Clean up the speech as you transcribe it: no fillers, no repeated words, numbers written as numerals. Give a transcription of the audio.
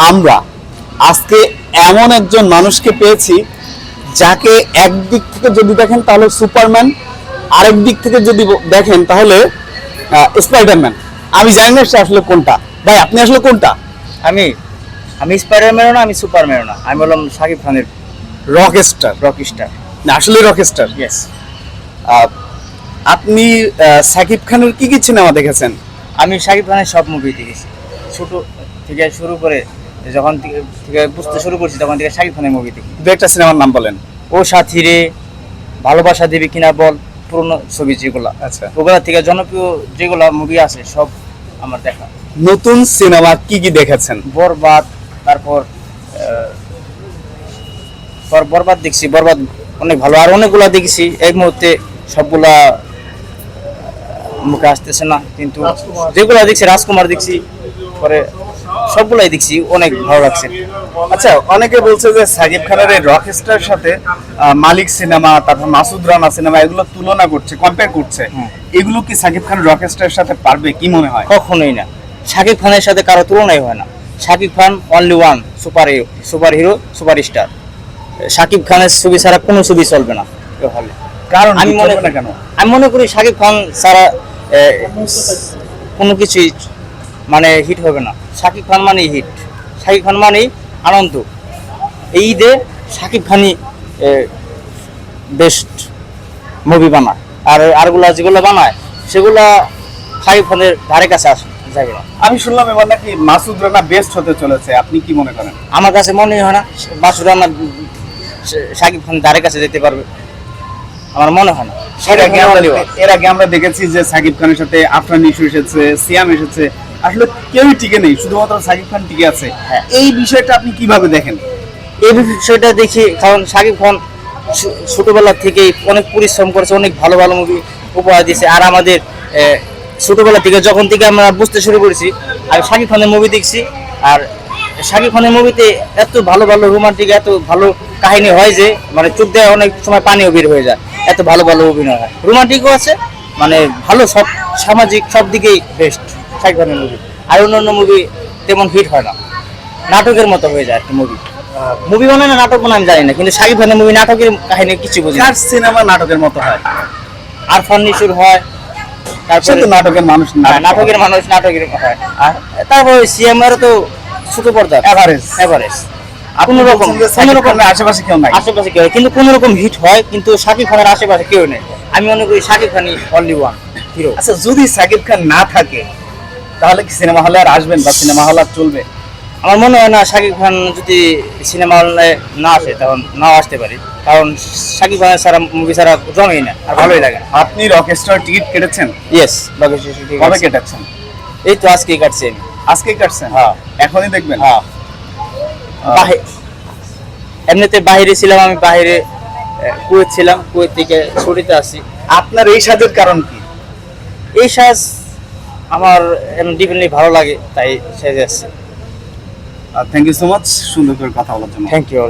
আমরা আজকে এমন একজন মানুষকে পেয়েছি যাকে একদিক থেকে যদি দেখেন তাহলে সুপারম্যান, আরেক দিক থেকে যদি দেখেন তাহলে স্পাইডারম্যান। আমি জানি না সে আসলে কোনটা। ভাই আপনি আসলে কোনটা? আমি আমি স্পাইডারম্যানও না, আমি সুপারম্যানও না, আমি হলাম শাকিব খানের রকস্টার। রকিস্টার। না আসলে রকস্টার। ইয়েস। আপনি সাকিব খানের কি কি সিনেমা দেখেছেন? আমি শাকিব খানের সব মুভি দেখেছি, ছোট থেকে শুরু করে যখন থেকে বুঝতে শুরু করছি তখন থেকে শাকিব খানের মুভি দেখি। দু একটা সিনেমার নাম বলেন। ও সাথী রে, ভালোবাসা দেবে কিনা বল, পুরনো ছবি যেগুলা, আচ্ছা, ওগুলা থেকে জনপ্রিয় যেগুলা মুভি আছে সব আমার দেখা। নতুন সিনেমা কি কি দেখেছেন? বরবাদ, তারপর বরবাদ দেখছি, বরবাদ অনেক ভালো। আর অনেকগুলা দেখছি, এই মুহূর্তে সবগুলা মুখে আসতেছে না, কিন্তু যেগুলা দেখছি, রাজকুমার দেখছি, পরে সবগুলাই দেখছি, অনেক ভালো লাগছে। আচ্ছা, অনেকে বলছে যে সাকিব খানের এই রকস্টার সাথে মালিক সিনেমা, তারপর মাসুদ রানা সিনেমা এগুলো তুলনা করছে, কম্পেয়ার করছে। এগুলো কি সাকিব খান রকস্টারের সাথে পারবে কি মনে হয়? কখনোই না, শাকিব খানের সাথে কারো তুলনাই হয় না। Shakib Khan only one super hero, super star. Shakib খানের ছবি ছাড়া কোনো ছবি চলবে না হলে। কারণ আমি মনে না কেন? আমি মনে করি শাকিব খান ছাড়া কোনো কিছুই মানে হিট হবে না। শাকিব খান মানেই হিট, শাকিব খান মানেই আনন্দ। এই ঈদে শাকিব খানই বেস্ট মুভি বানায়, আর আরগুলা যেগুলো বানায় সেগুলা শাকিব খানের ধারে কাছে যাবে না। আমি শুনলাম এবার নাকি মাসুদ রানা বেস্ট হতে চলেছে, আপনি কি মনে করেন? আমার কাছে মনে হয় না মাসুদ রানা শাকিব খান ধারে কাছে যেতে পারবে, আমার মনে হয় না। এর আগে আমরা দেখেছি যে সাকিব খানের সাথে আফরান নিশো এসেছে, সিয়াম এসেছে, আসলে কেউই টিকে নেই, শুধুমাত্র সাকিব খান টিকে আছে। হ্যাঁ। এই বিষয়টা আপনি কিভাবে দেখেন? এই বিষয়টা দেখি, কারণ শাকিব খান ছোটবেলা থেকেই অনেক পরিশ্রম করেছে, অনেক ভালো ভালো মুভি উপহার দিয়েছে। আর আমাদের ছোটবেলা থেকে যখন থেকে আমরা বুঝতে শুরু করেছি, আমি শাকিব খানের মুভি দেখছি। আর শাকিব খানের মুভিতে এত ভালো ভালো রোমান্টিক, এত ভালো কাহিনী হয় যে মানে চোখ দিয়ে অনেক সময় পানিও বের হয়ে যায়, এত ভালো ভালো অভিনয় হয়। রোমান্টিকও আছে, মানে ভালো, সব সামাজিক সব দিকেই বেস্ট শাকিব খানের মুভি। আর অন্যান্য মুভি তেমন হিট হয় না, নাটকের মতো হয়ে যায় একটা মুভি। মুভি বানায় না নাটক বানায় আমি জানি না, কিন্তু শাকিব খানের মুভি নাটকের কাহিনী কিছু বুঝি না। কার সিনেমা নাটকের মতো হয়? আরফান নিশোর হয়, সে তো নাটকের মানুষ না। নাটকের মানুষ নাটকের হয়। আর তারপর সিএমআর তো ছোট পর্দা এভারেজ। কোনো রকম আশেপাশে কেউ নাই, আশেপাশে কেউ, কিন্তু কোন রকম হিট হয়, কিন্তু শাকিব খানের আশেপাশে কেউ নেই। আমি মনে করি শাকিব খানই অনলি ওয়ান হিরো। আচ্ছা, যদি সাকিব খান না থাকে তাহলে কি সিনেমা হলে আর আসবেন বা সিনেমা হল আর চলবে? আমার মনে হয় না শাকিব খান যদি সিনেমা হলে না আসে তখন নাও আসতে পারি, কারণ শাকিব খানের ছাড়া মুভি ছাড়া জমেই না, আর ভালোই লাগে না। আপনি রকস্টার টিকিট কেটেছেন? ইয়েস, কবে কেটেছেন? এই তো আজকেই কাটছি আমি। আজকেই কাটছেন? হ্যাঁ। এখনই দেখবেন? হ্যাঁ। এমনিতে বাইরে ছিলাম, আমি বাইরে কুয়েত ছিলাম, কুয়েত থেকে ছুটিতে আসি। আপনার এই সাজের কারণ কি? এই সাজ আমার ডিফারেন্টলি ভালো লাগে, তাই সেজে আসছি। থ্যাংক ইউ সো মাচ সুন্দর করে কথা বলার জন্য। Thank you.